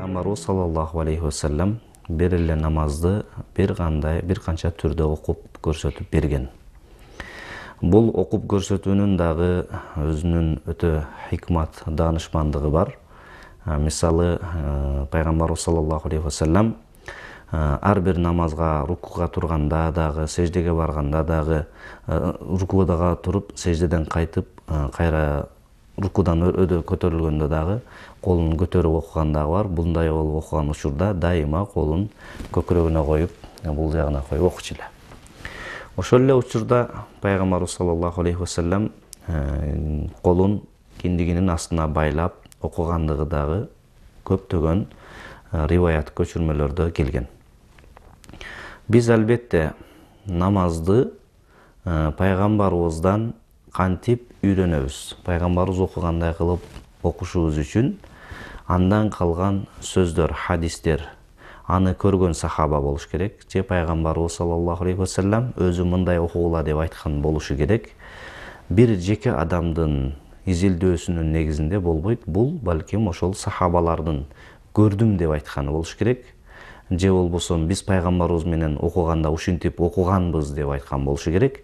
Пайгамбарыбыз саллаллаху алейхи вассалам бир эле намазды бир канча түрдө окуп көрсөтүп берген. Бул окуп көрсөтүүнүн дагы өзүнүн өтө хикмат, даанышмандыгы бар. Мисалы, Пайгамбарыбыз саллаллаху алейхи вассалам ар бир намазга, рукуга турганда дагы, сеждеге барганда дагы, рукудага туруп, сеждеден кайтып, кайра рукудан өдө көтөрүлгөндө дагы колун көтөрүп окуган дагы бар. Bunday болуп окуган учурда дайыма колун көкүрөгүнө коюп, бул жагына коюп окучу эле. Ошол эле учурда Пайгамбарыбыз саллаллаху алейхи вассалам колун киндигинин астына байлап окугандыгы дагы көптөгөн риваят көчүрмөлөрдө келген. Биз албетте намазды пайгамбарыбыздан кантип үйрөнөбүз. Пайгамбарыбыз окугандай кылып окушубуз үчүн андан калган сөздөр, хадистер, аны көргөн сахаба болуш керек. Же Пайгамбарыбыз саллаллаху алейхи вассалам өзү мындай окугула деп айткан болушу керек. Бир жеке адамдын изилдөөсүнүн негизинде болбойт. Бул балким ошол сахабалардын көрдүм деп айтканы болуш керек. Же болбосо биз пайгамбарыбыз менен окуганда ушинтип окуганбыз деп айткан болушу керек.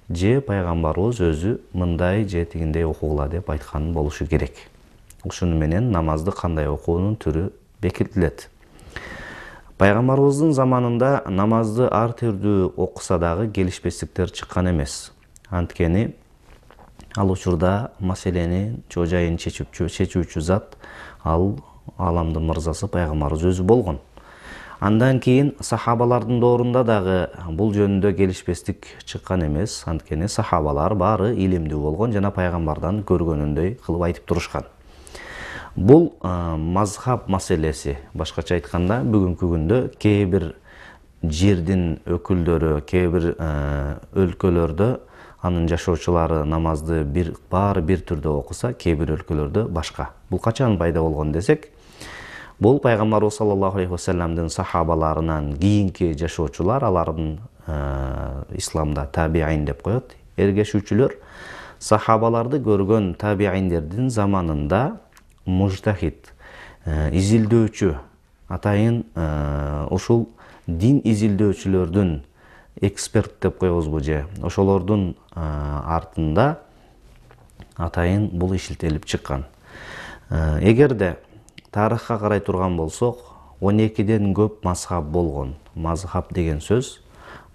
Же пайгамбарыбыз өзү мындай же тигиндей окугула деп айткан болушу керек. Ушуну менен намазды кандай окуунун түрү бекитилет. Пайгамбарыбыздын заманында намазды ар түрдүү окуса дагы келишпестиктер чыккан эмес. Анткени ал учурда маселени жайын чечүүчү зат ал аламдын мырзасы пайгамбарыбыз өзү болгон. Андан кийин сахабалардын доорунда дагы бул жөнүндө келишпестик чыккан эмес. Анткени сахабалар баары илимдүү болгон жана пайгамбардан көргөнүндөй кылып айтып турушкан. Бул мазхаб маселеси, башкача айтканда, бүгүнкү күндө кээ бир жердин өкүлдөрү, кээ бир өлкөлөрдө анын жашоочулары намазды баары бир түрдө окуса, кээ бир өлкөлөрдө башка. Бул качан пайда болгон десек, бул Пайгамбарыбыз саллаллаху алейхи вассаламдын сахабаларынан кийинки жашоочулар, алардын исламда табиин деп коет, эргешүүчүлөр, сахабаларды көргөн табииндердин заманында мужтахид, изилдөөчү, атайын ушул дин изилдөөчүлөрдүн эксперт деп коебузбу же, ошолордун артында атайын бул ишилтелип чыккан. Эгерде тарыхка карай турган болсок, 12ден көп мазхаб болгон. Мазхаб деген сөз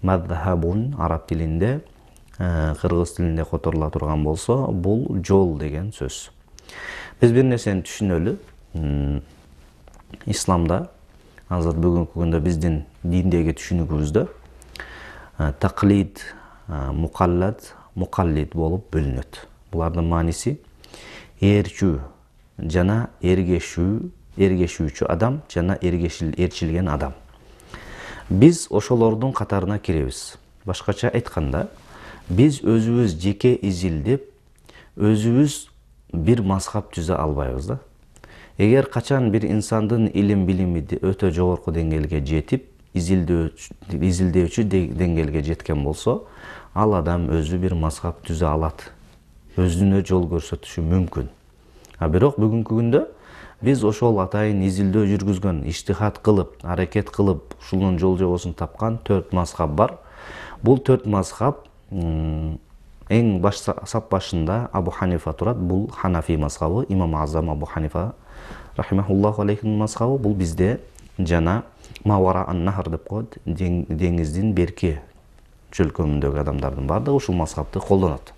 мазхабун араб тилинде, кыргыз тилинде которула турган болсо, бул жол деген сөз. Биз бир нерсени түшүнөлү. Исламда азыр бүгүнкү күндө биздин диндеги түшүнүгүбүздө тақлид, мукаллад, мукаллид болуп бөлүнөт. Булардын мааниси ээрчүү жана эргешүүчү адам жана ээрчилген адам. Биз ошолордун катарына киребиз. Башкача айтканда, биз өзүбүз жеке изилдеп, өзүбүз бир мазхаб түзө албайбыз да. Эгер качан бир инсандын илим билими өтө жогорку деңгээлге жетип, изилдөөчү деңгээлге жеткен болсо, ал адам өзү бир мазхаб түзө алат. Өзүнө жол көрсөтүшү мүмкүн. Бирок бүгүнкү күндө биз ошол атайын изилдөө жүргүзгөн, иштихат кылып, аракет кылып, ушунун жол жобосун тапкан 4 мазхаб бар. Бул 4 мазхаб эң сап башында Абу Ханифа турат. Бул Ханафи мазхабы, имам Азам Абу Ханифа рахимахуллаху алейхин мазхабы. Бул бизде жана Мавара ан-Нахр деп коет, деңиздин берки чөлкөмүндөгү адамдардын баардыгы ушул мазхабты колдонот.